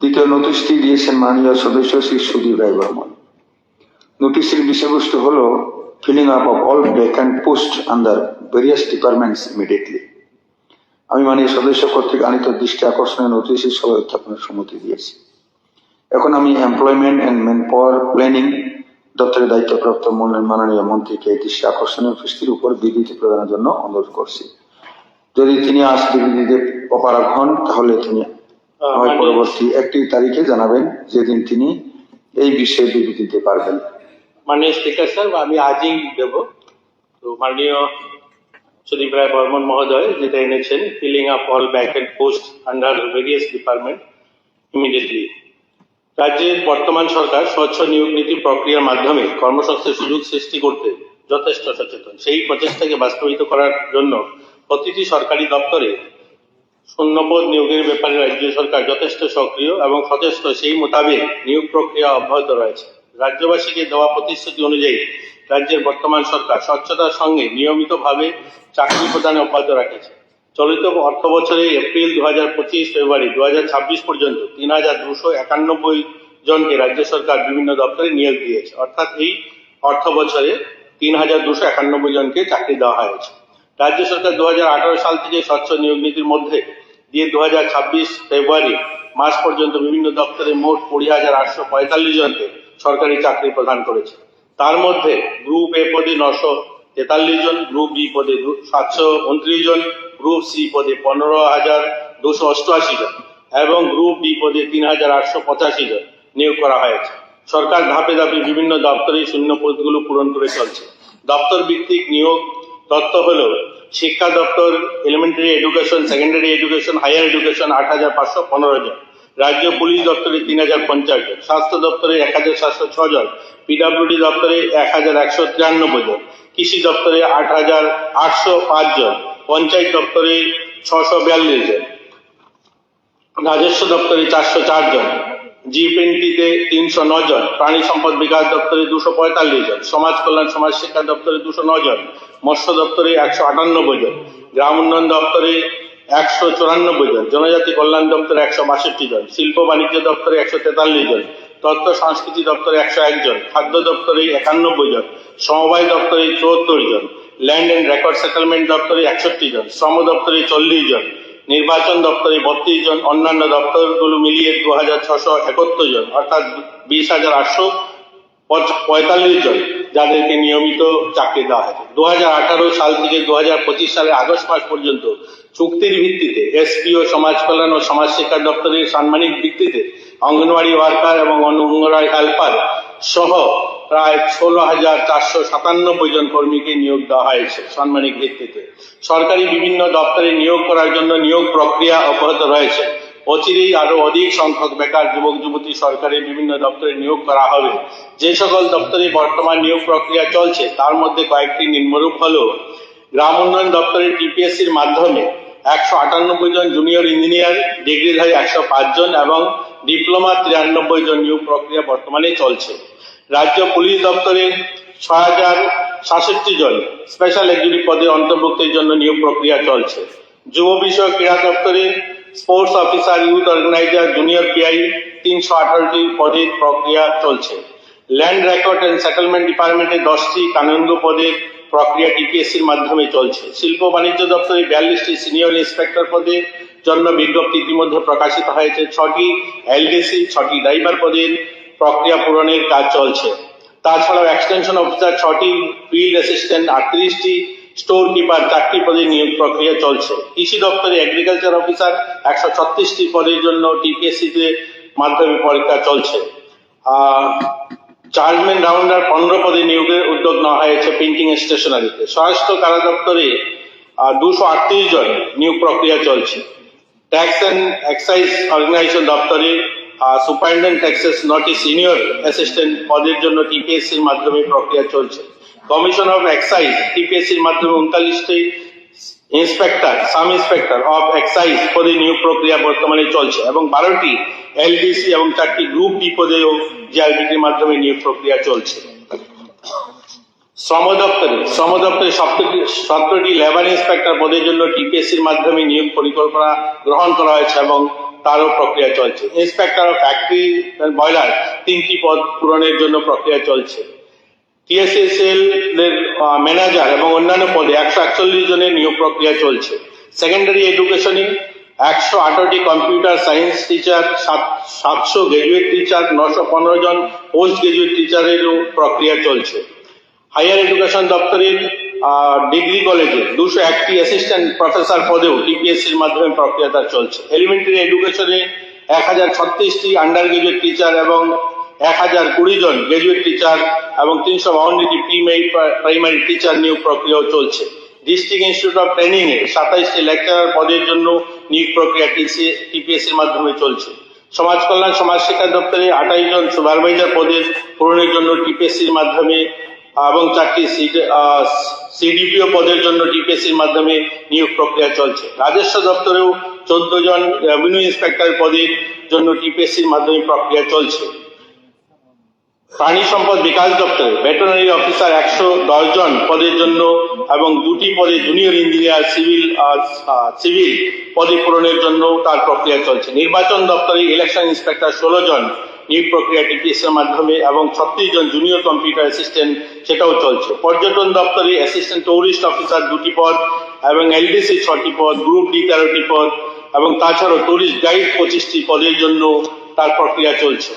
দ্বিতীয় নোটিশটি দিয়েছেন মাননীয় সদস্য শ্রী সুদীপ রায় বর্মন। নোটিশের বিষয়বস্তু হল filling up of all vacant post under various departments immediately. আমি মাননীয় সদস্য কর্তৃক আনিত দৃষ্টি আকর্ষণের নোটিশের সবাই উত্থাপনের সম্মতি দিয়েছি। এখন আমি employment and man power planning দপ্তরের দায়িত্বপ্রাপ্ত মাননীয় মন্ত্রীকে এই দৃষ্টি আকর্ষণীয় দৃষ্টির উপর বিবৃতি প্রদানের জন্য অনুরোধ করছি। যদি তিনি আজ বিবৃতিতে অপারগ হন তাহলে তিনি পরবর্তী একটি তারিখে জানাবেন যেদিন তিনি এই বিষয়ে বিবৃতি দিতে পারবেন। মাননীয় স্পিকার স্যার, আমি আজই দেব। তো মাননীয় সুদীপ রায় বর্মন মহোদয় যেটা এনেছেন, filling up all vacant post under various department immediately. রাজ্যের বর্তমান সরকার স্বচ্ছ নিয়োগ নীতি প্রক্রিয়ার মাধ্যমে কর্মসংস্থানের সুযোগ সৃষ্টি করতে যথেষ্ট সচেতন। সেই প্রচেষ্টাকে বাস্তবায়িত করার জন্য প্রতিটি সরকারি দপ্তরে শূন্যপদ নিয়োগের ব্যাপারে রাজ্য সরকার যথেষ্ট সক্রিয় এবং সচেষ্ট। সেই মোতাবেক নিয়োগ প্রক্রিয়া অব্যাহত রয়েছে। রাজ্যবাসীকে দেওয়া প্রতিশ্রুতি অনুযায়ী রাজ্যের বর্তমান সরকার স্বচ্ছতার সঙ্গে নিয়মিতভাবে চাকরি প্রদান অব্যাহত রাখেছে। চলিত অর্থ বছরে এপ্রিল 2025 ফেব্রুয়ারি 2026 পর্যন্ত 3291 জনকে রাজ্য সরকার বিভিন্ন দপ্তরে নিয়োগ দিয়েছে। অর্থাৎ এই অর্থ বছরে 3291 জনকে চাকরি দেওয়া হয়েছে। রাজ্য সরকার 2018 সাল থেকে স্বচ্ছ নিয়োগ নীতির মধ্যে দিয়ে 2026 ফেব্রুয়ারি মাস পর্যন্ত বিভিন্ন দপ্তরে মোট 20,845 জনকে সরকারি চাকরি প্রদান করেছে। তার মধ্যে গ্রুপ এ পদে 943 জন, গ্রুপ বি পদে 729 জন, গ্রুপ সি পদে 15,288 জন এবং গ্রুপ ডি পদে 3,885 জন নিয়োগ করা হয়েছে। সরকার ধাপে ধাপে বিভিন্ন দপ্তরে শূন্য পদগুলো পূরণ করে চলছে। দপ্তর ভিত্তিক নিয়োগ তথ্য হলো শিক্ষা দপ্তর, elementary education, secondary education, higher education 8,515 জন, রাজ্য পুলিশ দপ্তরে 3,050 জন, স্বাস্থ্য দপ্তরে 1,706 জন, পিডব্লিউডি দপ্তরে 1,193 জন, কৃষি দপ্তরে 8,805 জন, পঞ্চায়েত দপ্তরে 642 জন, রাজস্ব দপ্তরে 404 জন, জিপিএনটিতে 309 জন, প্রাণী সম্পদ বিকাশ দপ্তরে 245 জন, সমাজ কল্যাণ সমাজ শিক্ষা দপ্তরে 209 জন, মৎস্য দপ্তরে 198 জন, গ্রাম উন্নয়ন দপ্তরে 194 জন, জনজাতি কল্যাণ দপ্তরে 162 জন, শিল্প বাণিজ্য দপ্তরে 143 জন, তথ্য সংস্কৃতি দপ্তরে 101 জন, খাদ্য দপ্তরে 91 জন, সমবায় দপ্তরে 74 জন, ল্যান্ড এন্ড রেকর্ড সেটেলমেন্ট দপ্তরে 61 জন, শ্রম দপ্তরে 40 জন, নির্বাচন দপ্তরে 32 জন, অন্যান্য দপ্তরগুলো মিলিয়ে 2,671 জন, অর্থাৎ 20,845 জন যাদেরকে নিয়মিত চাকরি দেওয়া হয়েছে। 2018 সাল থেকে 2025 সালের আগস্ট মাস পর্যন্ত চুক্তির ভিত্তিতে এসপিও, সমাজ কল্যাণ ও সমাজ শিক্ষা দপ্তরের সাম্মানিক ভিত্তিতে অঙ্গনওয়াড়ি ওয়ার্কার এবং অঙ্গনওয়াড়ি হেল্পার সহ প্রায় 16,497 জন কর্মীকে নিয়োগ দেওয়া হয়েছে সাম্মানিক ভিত্তিতে। সরকারি বিভিন্ন দপ্তরে নিয়োগ করার জন্য নিয়োগ প্রক্রিয়া অব্যাহত রয়েছে। অচিরেই আরো অধিক সংখ্যক বেকার যুবক যুবতী সরকারি বিভিন্ন দপ্তরে নিয়োগ করা হবে। যে সকল দপ্তরে বর্তমান নিয়োগ প্রক্রিয়া চলছে তার মধ্যে কয়েকটি নিম্নরূপ হলো: গ্রাম উন্নয়ন দপ্তরে টিপিএসসির মাধ্যমে 198 জন জুনিয়র ইঞ্জিনিয়ার, ডিগ্রিধারী 105 জন এবং ডিপ্লোমা 93 জন নিয়োগ প্রক্রিয়া বর্তমানে চলছে। রাজ্য পুলিশ দপ্তরে 6,066 জন স্পেশাল এক্সিকিউটিভ পদে অন্তর্ভুক্তির জন্য নিয়োগ প্রক্রিয়া চলছে। যুব বিষয়ক ক্রীড়া দপ্তরে sports officer, youth organiser, junior PI 318টি পদের প্রক্রিয়া চলছে। ল্যান্ড রেকর্ড এন্ড সেটেলমেন্ট ডিপার্টমেন্টে 10টি কানুনগ পদের প্রক্রিয়া টিপিএসসির মাধ্যমে চলছে। শিল্প বাণিজ্য দপ্তরে 42টি সিনিয়র ইন্সপেক্টর পদের জন্য বিজ্ঞপ্তি ইতিমধ্যে প্রকাশিত হয়েছে। 6টি এলডিসি, 6টি ড্রাইভার পদের প্রক্রিয়া পূরণের কাজ চলছে। তাছাড়াও এক্সটেনশন অফিসার 6টি, ফিল্ড অ্যাসিস্ট্যান্ট 38টি, স্টোর কিপার 4টি পদে নিয়োগ প্রক্রিয়া চলছে। কৃষি দপ্তরে এগ্রিকালচার অফিসার 136টি পদের জন্য টিপিএসসিতে মাধ্যমিক পরীক্ষা চলছে। চার্জম্যান রাউন্ডার 15 পদে নিয়োগের উদ্যোগ নেওয়া হয়েছে প্রিন্টিং স্টেশনারিতে। স্বরাষ্ট্র কারা দপ্তরে 238 জন নিয়োগ প্রক্রিয়া চলছে। ট্যাক্স অ্যান্ড এক্সাইজ অর্গানাইজেশন দপ্তরে সুপারিনটেন্ডেন্ট ট্যাক্সেস নটি সিনিয়র অ্যাসিস্ট্যান্ট পদের জন্য টিপিএসসির মাধ্যমে প্রক্রিয়া চলছে। কমিশন অফ এক্সাইজ টিপিএসসির মাধ্যমে 39টি inspector, sub inspector of excise পদে নিয়োগ প্রক্রিয়া বর্তমানে চলছে এবং 12টি এলডিসি এবং 4টি গ্রুপ ডি পদেও জিআরবিটির মাধ্যমে নিয়োগ প্রক্রিয়া চলছে। শ্রম দপ্তরে 17টি লেবার ইন্সপেক্টর পদের জন্য টিপিএসসির মাধ্যমে নিয়োগ পরিকল্পনা গ্রহণ করা হয়েছে এবং তারও প্রক্রিয়া চলছে। ইন্সপেক্টর অফ ফ্যাক্টরি বয়লার 3টি পদ পূরণের জন্য প্রক্রিয়া চলছে। টিএসএসএল এর ম্যানেজার এবং অন্যান্য পদে 141 জনের নিয়োগ প্রক্রিয়া চলছে। সেকেন্ডারি এডুকেশনে 118টি computer science teacher, 700 graduate teacher, 915 জন পোস্ট গ্রাজুয়েট টিচারেরও প্রক্রিয়া চলছে। হায়ার এডুকেশন দপ্তরের ডিগ্রি কলেজে 201টি অ্যাসিস্ট্যান্ট প্রফেসর পদেও টিপিএসসির মাধ্যমে প্রক্রিয়াটা চলছে। এলিমেন্টারি এডুকেশনে 1036টি আন্ডার গ্রাজুয়েট টিচার এবং 1020 জন গ্রাজুয়েট টিচার এবং 352টি প্রাইমারি টিচার নিয়োগ প্রক্রিয়াও চলছে। ডিস্ট্রিক্ট ইনস্টিটিউট অফ ট্রেনিং এ 27টি লেকচারার পদের জন্য নিয়োগ প্রক্রিয়া টিপিএসসির মাধ্যমে চলছে। সমাজ কল্যাণ সমাজ শিক্ষা দপ্তরে 28 জন সুপারভাইজার পদের পূরণের জন্য টিপিএসসির মাধ্যমে এবং 4টি সিডিপিও পদের জন্য টিপিএসসির মাধ্যমে নিয়োগ প্রক্রিয়া চলছে। রাজস্ব দপ্তরেও 14 জন রেভিনিউ ইন্সপেক্টর পদের জন্য টিপিএসসির মাধ্যমে প্রক্রিয়া চলছে। প্রাণী সম্পদ বিকাশ দপ্তরে ভেটেরিনারি অফিসার 110 জন পদের জন্য এবং 2টি পদে জুনিয়র ইঞ্জিনিয়ার সিভিল পদে পূরণের জন্য তার প্রক্রিয়া চলছে। নির্বাচন দপ্তরে ইলেকশন ইন্সপেক্টর 16 জন নিয়োগ প্রক্রিয়া টিপিএসসি এর মাধ্যমে এবং 36 জন জুনিয়র কম্পিউটার অ্যাসিস্ট্যান্ট সেটাও চলছে। পর্যটন দপ্তরে অ্যাসিস্ট্যান্ট টুরিস্ট অফিসার 2টি পদ এবং এলডিসি 6টি পদ, গ্রুপ ডি 13টি পদ এবং তাছাড়াও টুরিস্ট গাইড 25টি পদের জন্য তার প্রক্রিয়া চলছে।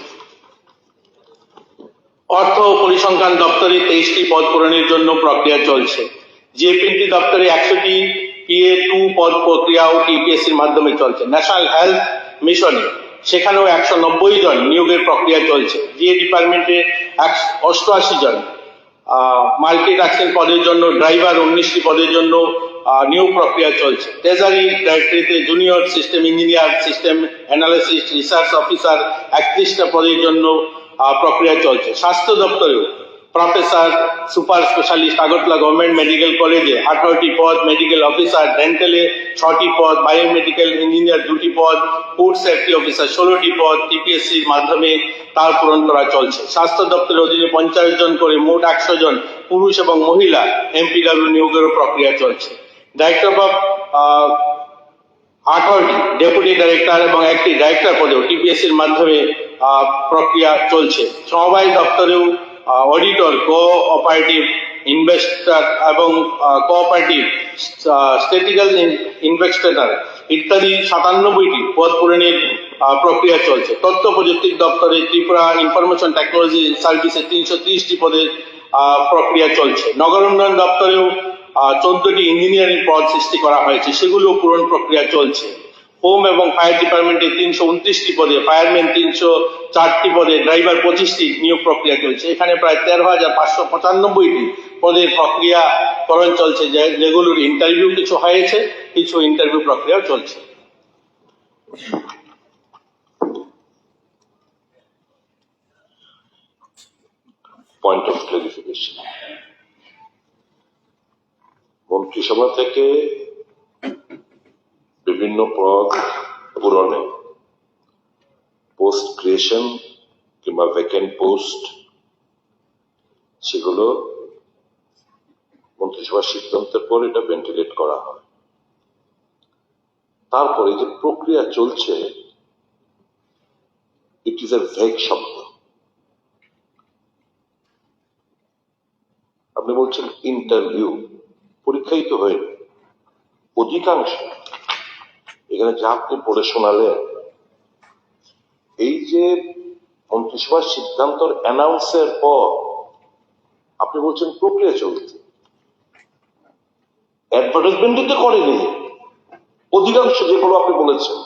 অর্থ ও পরিসংখ্যান দপ্তরে 23টি পদ পূরণের জন্য প্রক্রিয়া চলছে। জিএপিএনটি দপ্তরে 100টি PA2 পদ প্রক্রিয়াও টিপিএসসির মাধ্যমে চলছে। ন্যাশনাল হেলথ মিশনে সেখানেও 190 জন নিয়োগের প্রক্রিয়া চলছে। জিএ ডিপার্টমেন্টে 88 জন মাল্টিটাস্কিং পদের জন্য, ড্রাইভার 19টি পদের জন্য নিয়োগ প্রক্রিয়া চলছে। ট্রেজারি ডাইরেক্টরিতে junior system engineer, system analyst, research officer 31টা পদের জন্য প্রক্রিয়া চলছে। স্বাস্থ্য দপ্তরেও professor, super specialist Agartala government medical কলেজে 18টি পদ, মেডিকেল অফিসার, ডেন্টালে 6টি পদ, বায়োমেডিকেল ইঞ্জিনিয়ার 2টি পদ, ফুড সেফটি অফিসার 16টি পদ টিপিএসসির মাধ্যমে তার পূরণ করা চলছে। স্বাস্থ্য দপ্তরের অধীনে 50 জন করে মোট 100 জন পুরুষ এবং মহিলা এমপিডব্লিউ নিয়োগের প্রক্রিয়া চলছে। ডাইরেক্টর অফ 18টি ডেপুটি ডাইরেক্টর এবং 1টি ডাইরেক্টর পদেও টিপিএসসির মাধ্যমে প্রক্রিয়া চলছে। সমবায় দপ্তরেও অডিটর, কোঅপারেটিভ ইনভেস্টর এবং কোঅপারেটিভ স্ট্যাটিক্যাল ইনভেস্টর ইত্যাদি 97টি পদ পূরণের প্রক্রিয়া চলছে। তথ্য প্রযুক্তি দপ্তরে ত্রিপুরা ইনফরমেশন টেকনোলজি সার্ভিসে 330টি পদের প্রক্রিয়া চলছে। নগর উন্নয়ন দপ্তরেও 14টি ইঞ্জিনিয়ারিং পদ সৃষ্টি করা হয়েছে, সেগুলো পূরণ প্রক্রিয়া চলছে। হোম এবং ফায়ার ডিপার্টমেন্টে 329টি পদে, ফায়ারম্যান 304টি পদে, ড্রাইভার 25টি নিয়োগ প্রক্রিয়া চলছে। এখানে প্রায় 13,595টি পদের প্রক্রিয়াকরণ চলছে, যেগুলোর ইন্টারভিউ কিছু হয়েছে, কিছু ইন্টারভিউ প্রক্রিয়া চলছে। পয়েন্ট অফ ক্লারিফিকেশন, মন্ত্রিসভা থেকে বিভিন্ন পদ পূরণে পোস্ট ক্রিয়েশন কিংবা ভ্যাকেন্ট পোস্ট সেগুলো মন্ত্রিসভার সিদ্ধান্তের পর এটা ভেন্টিলেট করা হয়। তারপরে যে প্রক্রিয়া চলছে, ইট ইজ এ ভ্যাগ শব্দ। আপনি বলছেন ইন্টারভিউ, পরীক্ষাই তো হয়নি। অধিকাংশ এখানে যা আপনি পড়ে শোনালেন, এই যে মন্ত্রিসভার সিদ্ধান্ত অ্যানাউন্সের পর আপনি বলছেন প্রক্রিয়া চলছে, অ্যাডভার্টাইজমেন্টই তো করেনি অধিকাংশ, যেগুলো আপনি বলেছেন।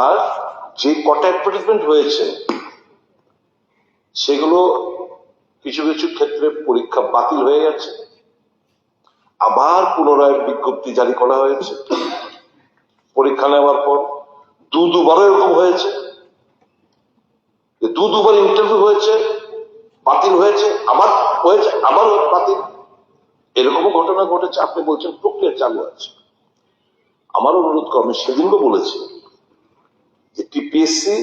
আর যে কটা অ্যাডভার্টাইজমেন্ট হয়েছে সেগুলো কিছু কিছু ক্ষেত্রে পরীক্ষা বাতিল হয়ে গেছে, আবার পুনরায় বিজ্ঞপ্তি জারি করা হয়েছে। পরীক্ষা নেওয়ার পর দুবার এরকম হয়েছে, দুবার ইন্টারভিউ হয়েছে, বাতিল হয়েছে, আবার হয়েছে, আবার বাতিল, এরকমও ঘটনা ঘটেছে। আপনি বলছেন প্রক্রিয়া চালু আছে। আমার অনুরোধ আমি সেদিনও বলেছি যে টিপিএসসি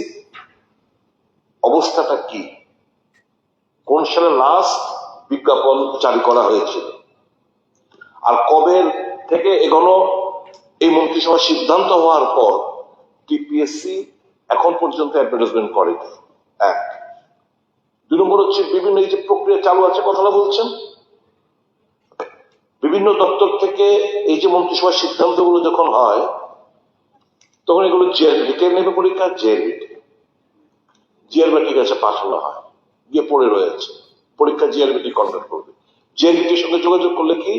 অবস্থাটা কি, কোন সালে লাস্ট বিজ্ঞাপন জারি করা হয়েছিল, আর কবে থেকে এগোনো এই মন্ত্রিসভা সিদ্ধান্ত হওয়ার পর টিপিএসসি এখন পর্যন্ত অ্যাডভার্টাইজমেন্ট করেনি। এক। 2 নম্বর হচ্ছে বিভিন্ন এই যে প্রক্রিয়া চালু আছে কথাটা বলছেন, বিভিন্ন দপ্তর থেকে এই যে মন্ত্রিসভার সিদ্ধান্তগুলো যখন হয় তখন এগুলো জিআরবিটি নেবে পরীক্ষা, জিআরবিটির কাছে পাঠানো হয়, গিয়ে পড়ে রয়েছে, পরীক্ষা জিআরবিটি কন্ডাক্ট করবে। জিআরবিটির সঙ্গে যোগাযোগ করলে কি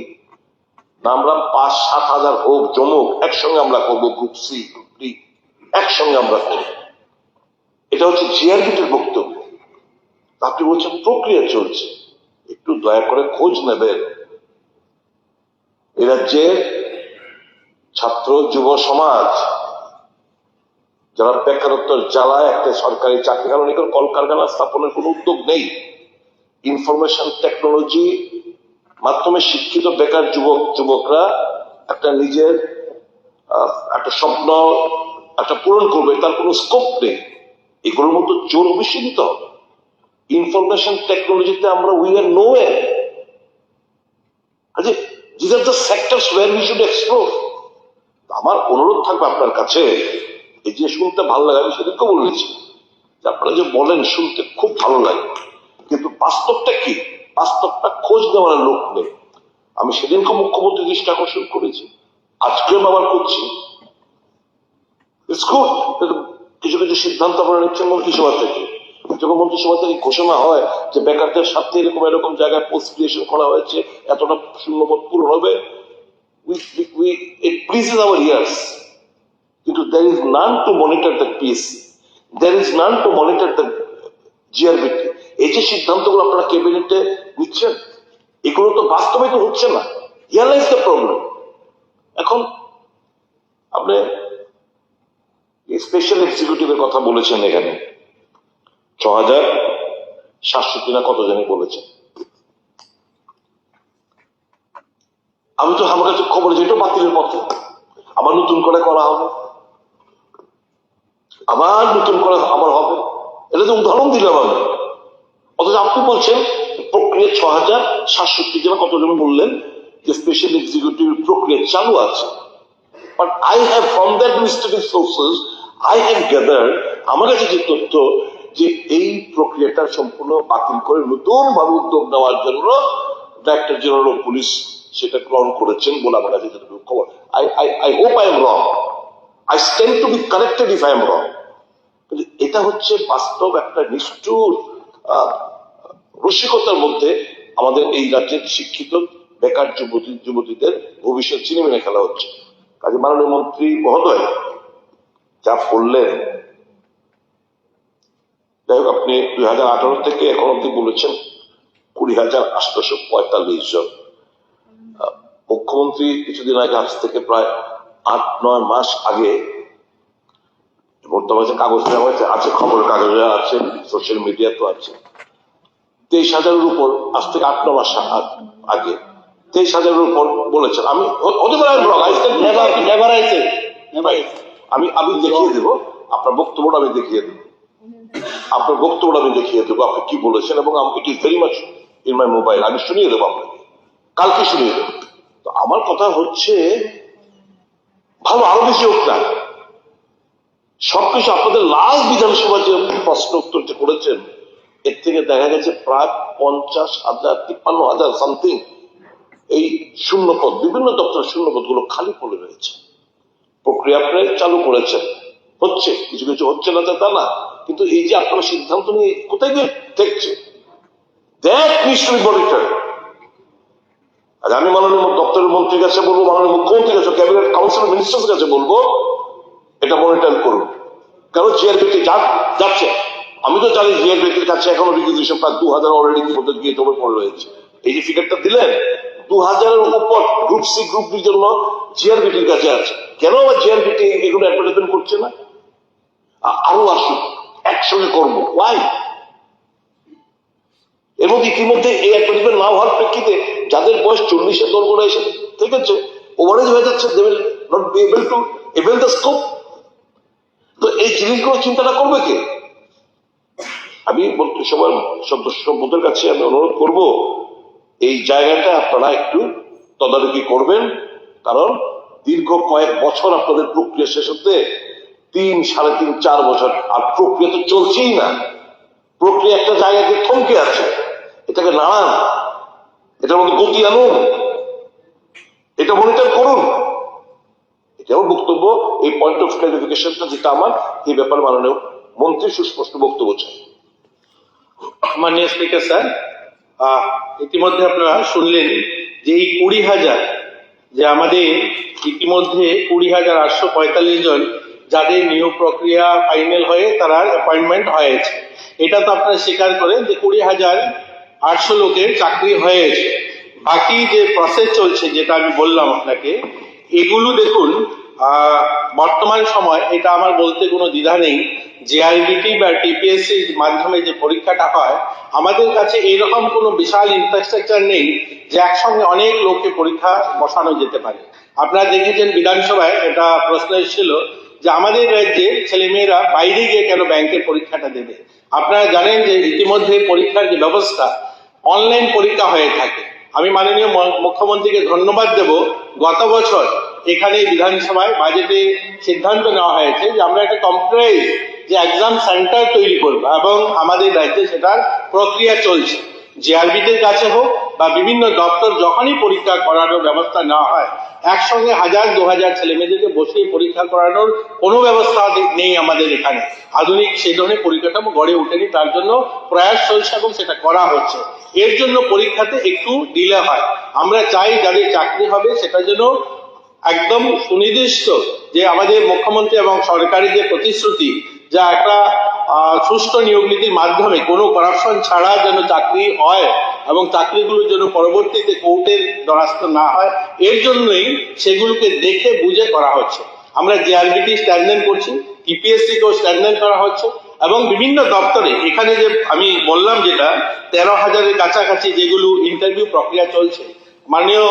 না আমরা 5-7 হাজার হোক জমুক একসঙ্গে আমরা করবো, গ্রুপ সি গ্রুপ ডি একসঙ্গে আমরা করবো। এটা হচ্ছে জিআরবিটির বক্তব্য। আপনি বলছেন প্রক্রিয়া চলছে, একটু দয়া করে খোঁজ নেবেন এ রাজ্যের ছাত্র যুব সমাজ যারা বেকারত্বের জ্বালায় একটা সরকারি চাকরি, কারণ এখানে কলকারখানা স্থাপনের কোনো উদ্যোগ নেই। ইনফরমেশন টেকনোলজি মাধ্যমে শিক্ষিত বেকার যুবকরা একটা নিজের একটা স্বপ্ন একটা পূরণ করবে, তার কোনো স্কোপ নেই। এগুলোর মতো জোর অবশ্যই দিতে হবে। ইনফরমেশন টেকনোলজিতে আমরা we are no way. These are the sectors where we should explore. আমার অনুরোধ থাকবে আপনার কাছে, এই যে শুনতে ভালো লাগে, আমি সেদিনকে বলেছি যে আপনারা যে বলেন শুনতে খুব ভালো লাগে, কিন্তু বাস্তবটা কি, বাস্তবটা খোঁজ নেওয়ার লোক নেই। আমি সেদিনকে মুখ্যমন্ত্রী দৃষ্টি আকর্ষণ করেছি, আজকেও ব্যবহার করছি। কিছু কিছু সিদ্ধান্ত আপনারা নিচ্ছেন মন্ত্রিসভা থেকে, যখন মন্ত্রিসভা থেকে ঘোষণা হয় যে বেকারদের স্বার্থে এরকম এরকম জায়গায় পোস্ট ক্রিয়েশন করা হয়েছে, এতটা শূন্যপদ পূরণ হবে, it pleases our ears. কিন্তু there is none to monitor the piece, there is none to monitor the GRBT. এই যে সিদ্ধান্তগুলো আপনারা ক্যাবিনেটে নিচ্ছেন এগুলো তো বাস্তবায়িত হচ্ছে না। Here lies the problem. এখন আপনি স্পেশাল এক্সিকিউটিভের কথা বলেছেন, এখানে 6,700 না কত জানি বলেছেন। আমি তো আমার কাছে খবর যে এটা বাতিলের পথে, আবার নতুন করে করা হবে, আবার নতুন করে আবার হবে। এটা তো উদাহরণ দিলাম আমি। অথচ আপনি বলছেন প্রক্রিয়া 6,700 জন কতজন বললেন যে স্পেশাল এক্সিকিউটিভ প্রক্রিয়া চালু আছে। But I have from the administrative sources I have gathered, আমার কাছে যে তথ্য যে এই প্রক্রিয়াটা সম্পূর্ণ বাতিল করে নতুন ভাবে উদ্যোগ নেওয়ার জন্য ডাইরেক্টর জেনারেল অফ পুলিশ সেটা গ্রহণ করেছেন বলে আমার কাছে যতটুকু খবর। I hope I am wrong. I stand to be corrected if I am wrong. এটা হচ্ছে বাস্তব একটা নিষ্ঠুর রসিকতার মধ্যে আমাদের এই রাজ্যের শিক্ষিত বেকার যুবতীদের ভবিষ্যৎ ছিনিমিনে খেলা হচ্ছে। কাজে মাননীয় মন্ত্রী মহোদয় যা বললেন, যাই হোক, আপনি 2018 থেকে এখন অব্দি বলেছেন 20,845 জন। মুখ্যমন্ত্রী কিছুদিন আগে, আজ থেকে প্রায় 8-9 মাস আগে, বর্তমানে কাগজ দেওয়া হয়েছে, আছে খবরের কাগজে আছে, সোশ্যাল মিডিয়া তো আছে, 23,000-এর উপর, আজ থেকে 8-9 মাস আগে 23,000-এর উপর বলেছেন। আমি হতে পারে আমি দেখিয়ে দেবো আপনার বক্তব্যটা, আমি দেখিয়ে দেবো আপনি কি বলেছেন, এবং it is very much in my mobile. আমি শুনিয়ে দেবো আপনাকে, কালকে শুনিয়ে দেবো। তো আমার কথা হচ্ছে ভালো আরো বেশি হোক না, সবকিছু আপনাদের লাস্ট বিধানসভা যে প্রশ্ন উত্তর যে করেছেন এর থেকে দেখা গেছে প্রায় 50,000-53,000 সামথিং এই শূন্যপদ, বিভিন্ন দপ্তরের শূন্যপদ গুলো খালি পড়ে রয়েছে। প্রক্রিয়া আপনি চালু করেছেন, হচ্ছে, কিছু কিছু হচ্ছে না তা না, কিন্তু এই যে আপনারা সিদ্ধান্ত নিয়ে কোথায় গিয়ে দেখছে, that needs to be monitored. আর আমি মাননীয় দপ্তরের মন্ত্রীর কাছে বলবো, মাননীয় মুখ্যমন্ত্রীর কাছে, ক্যাবিনেট কাউন্সিল অফ মিনিস্টার্স কাছে বলবো এটা মনিটর করুন। কারণ জিআরবিটি যাচ্ছে, আমি তো জানি জিআরবিটির কাছে এখনো রিকুইজিশন প্রায় 2,000 অলরেডি গিয়ে জমে পড়ে রয়েছে। এই যে ফিগারটা দিলেন 2,000-এর উপর গ্রুপ সি গ্রুপ ডির জন্য জিআরবিটির কাছে আছে। কেন আবার জিআরবিটি এগুলো অ্যাডভার্টাইজমেন্ট করছে না? আরো আসুন, একসঙ্গে করবো। ওয়াই? এর মধ্যে ইতিমধ্যে এই অ্যাডভার্টাইজমেন্ট না হওয়ার প্রেক্ষিতে যাদের বয়স 40-এর দরগোড়া এসে থেকেছে, ওভারেজ হয়ে যাচ্ছে, they will not be able to avail the scope. তো এই জিনিসগুলো চিন্তাটা করবে কে? আমি মন্ত্রিসভার সদস্যদের কাছে আমি অনুরোধ করব এই জায়গাটা আপনারা একটু তদারকি করবেন, কারণ দীর্ঘ কয়েক বছর আপনাদের প্রক্রিয়া শেষ হতে 3, 3.5, 4 বছর, আর প্রক্রিয়া তো চলছেই না। প্রক্রিয়া একটা জায়গাতে থমকে আছে, এটাকে নাড়ান, এটার মধ্যে গতি আনুন, এটা মনিটর করুন। এটা আমার বক্তব্য। এই পয়েন্ট অফ ক্লারিফিকেশনটা যেটা আমার, এই ব্যাপারে মাননীয় মন্ত্রী সুস্পষ্ট বক্তব্য চাই। মাননীয় স্পিকার স্যার, ইতিমধ্যে আপনারা শুনলেন যে এই 20,000 যে আমাদের ইতিমধ্যে 20,845 জন যাদের নিয়োগ প্রক্রিয়া ফাইনাল হয়ে তারা অ্যাপয়েন্টমেন্ট হয়েছে, এটা তো আপনারা স্বীকার করেন যে 20,800 লোকের চাকরি হয়েছে। বাকি যে প্রসেস চলছে যেটা আমি বললাম আপনাকে, এগুলো দেখুন বর্তমান সময় এটা আমার বলতে কোনো দ্বিধা নেই, জেআরবিটি বা টিপিএসসির মাধ্যমে যে পরীক্ষাটা হয়, আমাদের কাছে এইরকম কোনো বিশাল ইনফ্রাস্ট্রাকচার নেই যে একসঙ্গে অনেক লোককে পরীক্ষা বসানো যেতে পারে। আপনারা দেখেছেন বিধানসভায় এটা প্রশ্ন এসেছিল যে আমাদের রাজ্যে ছেলেমেয়েরা বাইরে গিয়ে কেন ব্যাংকের পরীক্ষাটা দেবে। আপনারা জানেন যে ইতিমধ্যে পরীক্ষার যে ব্যবস্থা, অনলাইন পরীক্ষা হয়ে থাকে। আমি মাননীয় মুখ্যমন্ত্রীকে ধন্যবাদ দেব, গত বছর এখানে বিধানসভায় বাজেটে সিদ্ধান্ত নেওয়া হয়েছে যে আমরা একটা কম্পিউটারাইজ যে এক্সাম সেন্টার তৈরি করব, এবং আমাদের রাজ্যে সেটার প্রক্রিয়া চলছে। জেআরবিদের কাছে হোক বা বিভিন্ন দপ্তর যখনই পরীক্ষা করানোর ব্যবস্থা নেওয়া হয়, একসঙ্গে 1000-2000 ছেলেমেয়েদেরকে বসিয়ে পরীক্ষা করানোর কোনো ব্যবস্থা নেই আমাদের এখানে। আধুনিক সেই ধরনের পরিকাঠামো গড়ে ওঠেনি, তার জন্য প্রয়াস চলছে এবং সেটা করা হচ্ছে। এর জন্য পরীক্ষাতে একটু ডিলে হয়। আমরা চাই যাদের চাকরি হবে সেটা যেন একদম সুনির্দিষ্ট, যে আমাদের মুখ্যমন্ত্রী এবং সরকারের যে প্রতিশ্রুতি, যা একটা সুষ্ঠু নিয়োগ নীতির মাধ্যমে কোনো করাপশন ছাড়া যেন চাকরি হয় এবং চাকরিগুলো যেন পরবর্তীতে কোর্টের দ্বারস্থ না হয়, এর জন্যই সেগুলোকে দেখে বুঝে করা হচ্ছে। আমরা জেআরবিটি স্ট্যান্ডার্ড করছি, টিপিএসসি কেও স্ট্যান্ডার্ড করা হচ্ছে, এবং বিভিন্ন দপ্তরে এখানে যে আমি বললাম যেটা 13,000-এর কাছাকাছি যেগুলো ইন্টারভিউ প্রক্রিয়া চলছে, মাননীয়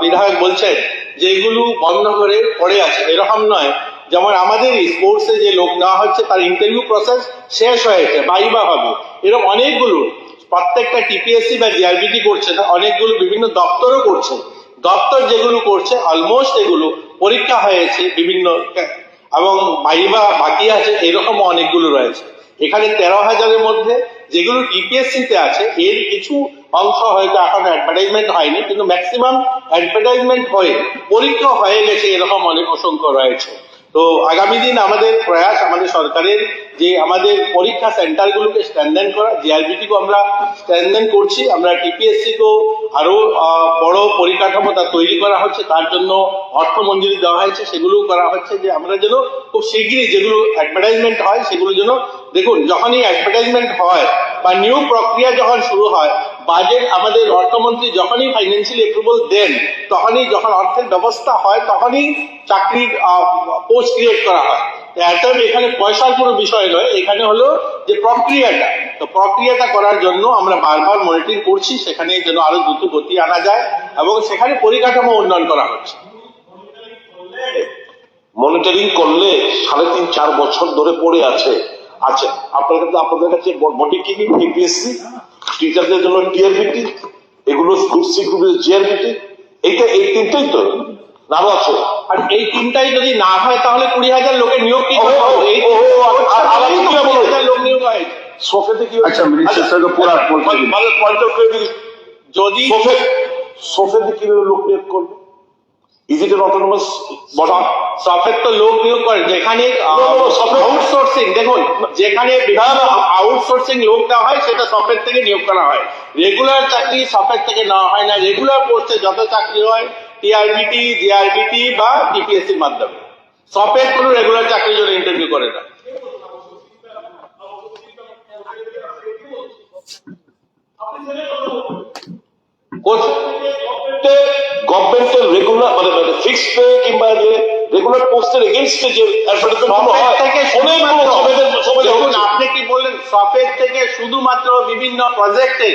বিধায়ক বলছেন যে এগুলো বন্ধ করে পড়ে আছে, এরকম নয়। যেমন আমাদের স্পোর্টসে যে লোক নেওয়া হচ্ছে তার ইন্টারভিউ প্রসেস শেষ হয়েছে, বাইবা হবে, এরকম অনেকগুলো, প্রত্যেকটা টিপিএসসি বা জিআরবিটি করছে না, অনেকগুলো বিভিন্ন দপ্তরও করছে। দপ্তর যেগুলো করছে অলমোস্ট এগুলো পরীক্ষা হয়েছে বিভিন্ন, এবং বাইবা বাকি আছে, এরকম অনেকগুলো রয়েছে। এখানে 13,000-এর মধ্যে যেগুলো টিপিএসসিতে আছে, এর কিছু অংশ হয়তো এখন অ্যাডভার্টাইজমেন্ট হয়নি, কিন্তু ম্যাক্সিমাম অ্যাডভার্টাইজমেন্ট হয়ে পরীক্ষা হয়ে গেছে, এরকম অনেক অসংখ্য রয়েছে। তো আগামী দিন আমাদের প্রয়াস, আমাদের সরকারের যে আমাদের পরীক্ষা সেন্টারগুলোকে স্ট্যান্ডার্ড করা, জিআরবিটিকেও আমরা স্ট্যান্ডার্ড করছি, আমরা টিপিএসসিকেও আরো বড় পরিকাঠামো তা তৈরি করা হচ্ছে, তার জন্য অর্থ মঞ্জুরি দেওয়া হয়েছে, সেগুলোও করা হচ্ছে, যে আমরা যেন খুব শীঘ্রই যেগুলো অ্যাডভার্টাইজমেন্ট হয় সেগুলো যেন, দেখুন যখনই অ্যাডভার্টাইজমেন্ট হয় বা নিয়োগ প্রক্রিয়া যখন শুরু হয়, বাজেট আমাদের অর্থমন্ত্রী যখনই ফাইন্যান্সিয়াল অ্যাপ্রুভাল দেন, তখনই যখন অর্থের ব্যবস্থা হয়, তখনই চাকরির পোস্ট ক্রিয়েট করা হয়। এখানে পয়সার কোনো বিষয় নয়, এখানে হলো যে প্রক্রিয়াটা, তো প্রক্রিয়াটা করার জন্য আমরা বারবার মনিটরিং করছি, সেখানে যেন আরো দ্রুত গতি আনা যায় এবং সেখানে পরিকাঠামো উন্নয়ন করা হচ্ছে। মনিটরিং করলে 3.5-4 বছর ধরে পড়ে আছে। আচ্ছা, আপনাদের কাছে বডি কি কি? টিপিএসসি, টিচারদের জন্য টিআরবিটি, এগুলো গ্রুপ-সি গ্রুপের জিআরবিটি, এইটা এই তিনটাই তো নাম আছে। আর এই তিনটাই যদি না হয় তাহলে 20,000 লোকের নিয়োগ কি করে হবে? এই লোক নিয়োগ হয় সোফেতে কি? আচ্ছা, মিনিস্টার সাহেব পুরো পয়েন্ট অফ ক্লারিফিকেশন, যদি সোফেতে কিভাবে লোক নিয়োগ করবে? Is it an autonomous body? সফের তো লোক নিয়োগ করে, যেখানে আউটসোর্সিং, দেখুন যেখানে আউটসোর্সিং লোক দেওয়া হয় সেটা সফের থেকে নিয়োগ করা হয়। রেগুলার চাকরি সফের থেকে নেওয়া হয় না, রেগুলার পোস্টে যত চাকরি হয় টিআরবিটি, জিআরবিটি বা টিপিএসসির মাধ্যমে। সফের কোনো রেগুলার চাকরির জন্য ইন্টারভিউ করে না। গভর্নমেন্টের রেগুলার মানে ফিক্সড পে কিংবা যে রেগুলার পোস্টের এগেইনস্টে যে অ্যাডভার্টাইজমেন্ট হয়, দেখুন আপনি কি বললেন, সফের থেকে শুধুমাত্র বিভিন্ন প্রজেক্টে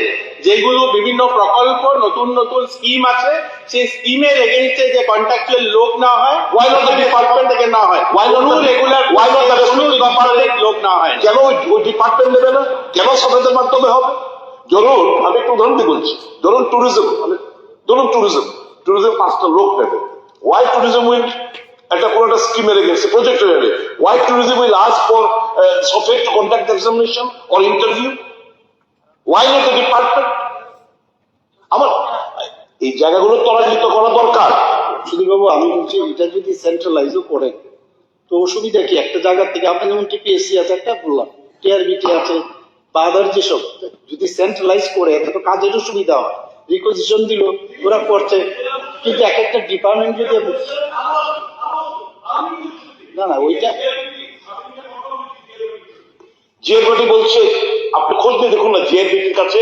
যেগুলো বিভিন্ন প্রকল্প নতুন নতুন স্কিম আছে, সেই স্কিমের এগেইনস্টে যে কন্ট্রাকচুয়াল লোক না হয়, ওয়াই নট দ্য ডিপার্টমেন্ট থেকে না হয়, রেগুলার লোক না হয়, কেন ওই ডিপার্টমেন্ট নেবে না? কেন সফেদের মাধ্যমে হবে? ধরুন আমি একটু উদাহরণ দিয়ে বলছি, ধরুন ট্যুরিজম 5টা লোক নেবে, Why tourism will একটা কোনো একটা স্কিমের এগেন্সে প্রজেক্টের এর why tourism will ask for software to conduct the examination or interview? Why not the department? আমার এই জায়গাগুলো ত্বরান্বিত করা দরকার। সুধীরবাবু, আমি বলছি এটা যদি সেন্ট্রালাইজও করে তো অসুবিধা কি? একটা জায়গা থেকে আপনি যেমন টিপিএসসি আছে একটা বললাম, টিআরবিটি আছে বা আদার যেসব, যদি সেন্ট্রালাইজ করে এতে তো কাজেরও সুবিধা হয়। রিকোজিশন দিল, ওরা করছে, কিন্তু এক একটা ডিপার্টমেন্ট যদি না ওইটা জিএরবিটি বলছে, আপনি খোঁজ নিয়ে দেখুন না জিএরবিটির কাছে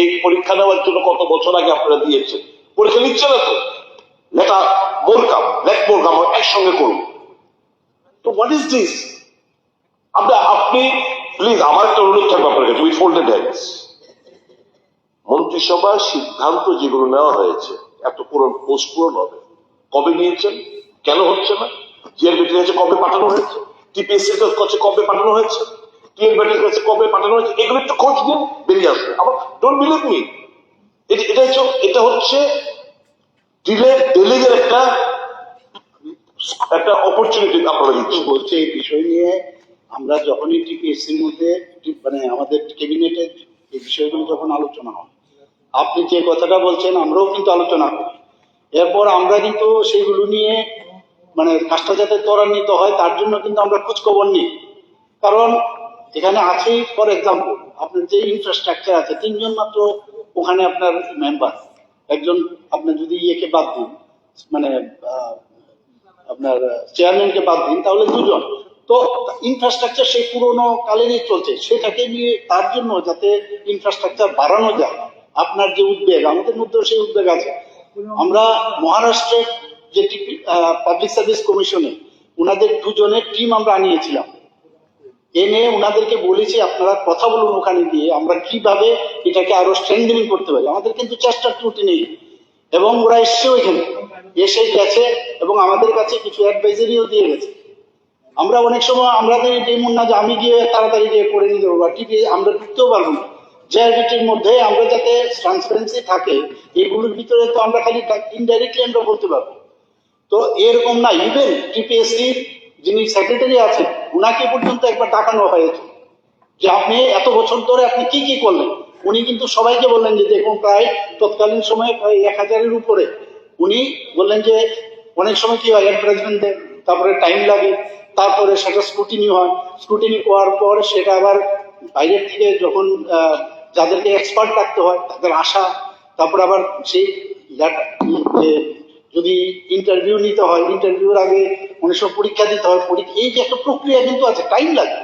এই পরীক্ষা নেওয়ার জন্য কত বছর আগে আপনারা দিয়েছেন, পরীক্ষা নিচ্ছে না তো। লেটা মোরকাম একসঙ্গে করুন। তো হোয়াট ইজ দিস? আপনি প্লিজ, আমার একটা অনুরোধ থাকবে আপনার কাছে, উইথ ফোল্ডেড হ্যান্ডস। মন্ত্রিসভার সিদ্ধান্ত যেগুলো নেওয়া হয়েছে, এত পোস্ট পূরণ হবে, কবে নিয়েছেন, কেন হচ্ছে না? জিআরবিটির কাছে কবে পাঠানো হয়েছে, টিপিএসসির কাছে কবে পাঠানো হয়েছে, টিএরবিটির কাছে কবে পাঠানো হয়েছে, এগুলো একটু খোঁজ দিন, বেরিয়ে আসবে। আমার ডোন্ট বিলিভ মি, এটা হচ্ছে ডিলের একটা অপরচুনিটি আপনারা দিচ্ছেন। বলছে এই বিষয় নিয়ে আমরা যখনই টিপিএসসির মধ্যে মানে আমাদের ক্যাবিনেটে এই বিষয়গুলো যখন আলোচনা হয়, আপনি যে কথাটা বলছেন আমরাও কিন্তু আলোচনা করি, এরপর আমরা কিন্তু সেইগুলো নিয়ে মানে কাজটা যাতে ত্বরান্বিত হয় তার জন্য কিন্তু আমরা খোঁজখবর নিই। কারণ এখানে আছেই, ফর এক্সাম্পল আপনার যে ইনফ্রাস্ট্রাকচার আছে, 3 জন মাত্র ওখানে আপনার মেম্বার, একজন আপনার যদি ইয়েকে বাদ দিন, মানে আপনার চেয়ারম্যানকে বাদ দিন, তাহলে 2 জন। তো ইনফ্রাস্ট্রাকচার সেই পুরোনো কালেরই চলছে, সেটাকে নিয়ে তার জন্য যাতে ইনফ্রাস্ট্রাকচার বাড়ানো যায়, আপনার যে উদ্বেগ, আমাদের মধ্যেও সেই উদ্বেগ আছে। আমরা মহারাষ্ট্রের যে পাবলিক সার্ভিস কমিশনে ওনাদের 2 জনের টিম আমরা আনিয়েছিলাম, এনে ওনাদেরকে বলেছি আপনারা কথা বলুন ওখানে গিয়ে আমরা কিভাবে এটাকে আরো স্ট্রেংথেনিং করতে পারি। আমাদের কিন্তু চেষ্টার ত্রুটি নেই, এবং ওরা এসছে ওইখানে, এসে গেছে এবং আমাদের কাছে কিছু অ্যাডভাইজারিও দিয়ে গেছে। আমরা অনেক সময় আমাদের যেমন না যে আমি গিয়ে তাড়াতাড়ি গিয়ে করে নিতে পারবো, টিভি আমরা ঢুকতেও পারবো না। জিআরবিটির মধ্যে আমরা যাতে ট্রান্সপারেন্সি থাকে, এগুলোর ভিতরে তো আমরা খালি ইনডাইরেক্টলি আমরা বলতে পারবো। তো এরকম না, ইভেন টিপিএসসির যিনি সেক্রেটারি আছেন ওনাকে পর্যন্ত একবার ডাকানো হয়েছে যে আপনি এত বছর ধরে আপনি কি কি করলেন। উনি কিন্তু সবাইকে বললেন যে দেখুন প্রায় তৎকালীন সময়ে প্রায় 1000-এর উপরে, উনি বললেন যে অনেক সময় কি হয় অ্যাডভার্টাইজমেন্ট দেন, তারপরে টাইম লাগে, তারপরে সেটা স্ক্রুটিনি হয়, স্ক্রুটিনি করার পর সেটা আবার বাইরের থেকে যখন যাদেরকে এক্সপার্ট রাখতে হয় তাদের আসা, তারপর আবার সেই যদি ইন্টারভিউ নিতে হয়, ইন্টারভিউর আগে অনেক সময় পরীক্ষা দিতে হয়, এই যে একটা প্রক্রিয়া কিন্তু আছে, টাইম লাগে।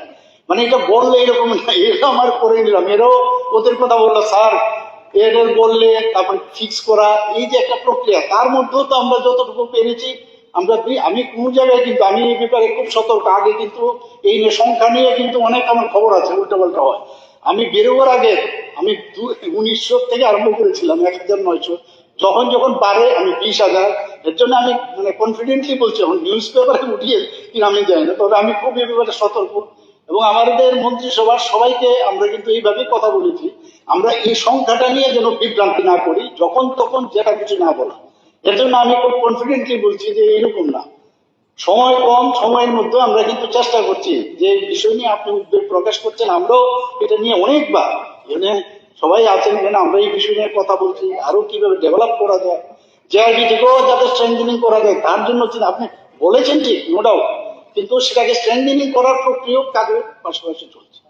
মানে এটা বললে এরকম না, এটা আমার করে নিলাম, এরাও ওদের কথা বললো স্যার এদের বললে তারপর ফিক্স করা, এই যে একটা প্রক্রিয়া, তার মধ্যেও তো আমরা যতটুকু পেরেছি আমরা আমি কোন জায়গায় কিন্তু আমি এই ব্যাপারে খুব সতর্ক। আগে কিন্তু এই সংখ্যা নিয়ে কিন্তু অনেক আমার খবর আছে, উল্টাপাল্টা হয়। আমি বেরোবার আগে আমি 1900 থেকে আরম্ভ করেছিলাম 1900, যখন যখন পারে আমি 20,000, এর জন্য আমি মানে কনফিডেন্টলি বলছি, এখন নিউজ পেপারে উঠিয়ে কিনা আমি যাই না, তবে আমি খুব এই ব্যাপারে সতর্ক। এবং আমাদের মন্ত্রিসভার সবাইকে আমরা কিন্তু এইভাবেই কথা বলেছি, আমরা এই সংখ্যাটা নিয়ে যেন বিভ্রান্তি না করি, যখন তখন যেটা কিছু না বলা। এর জন্য আমি খুব কনফিডেন্টলি বলছি যে এরকম না, সময় কম, সময়ের মধ্যে আমরা কিন্তু চেষ্টা করছি যে বিষয় নিয়ে আপনি উদ্বেগ প্রকাশ করছেন, আমরাও এটা নিয়ে অনেকবার এখানে সবাই আছেন, এখানে আমরা এই বিষয় নিয়ে কথা বলছি আরো কিভাবে ডেভেলপ করা যায়, জিআরবি থেকেও যাতে স্ট্রেংথেনিং করা যায় তার জন্য আপনি বলেছেন ঠিক, নো ডাউট, কিন্তু সেটাকে স্ট্রেংথেনিং করার প্রক্রিয়া কাজের পাশাপাশি চলছে।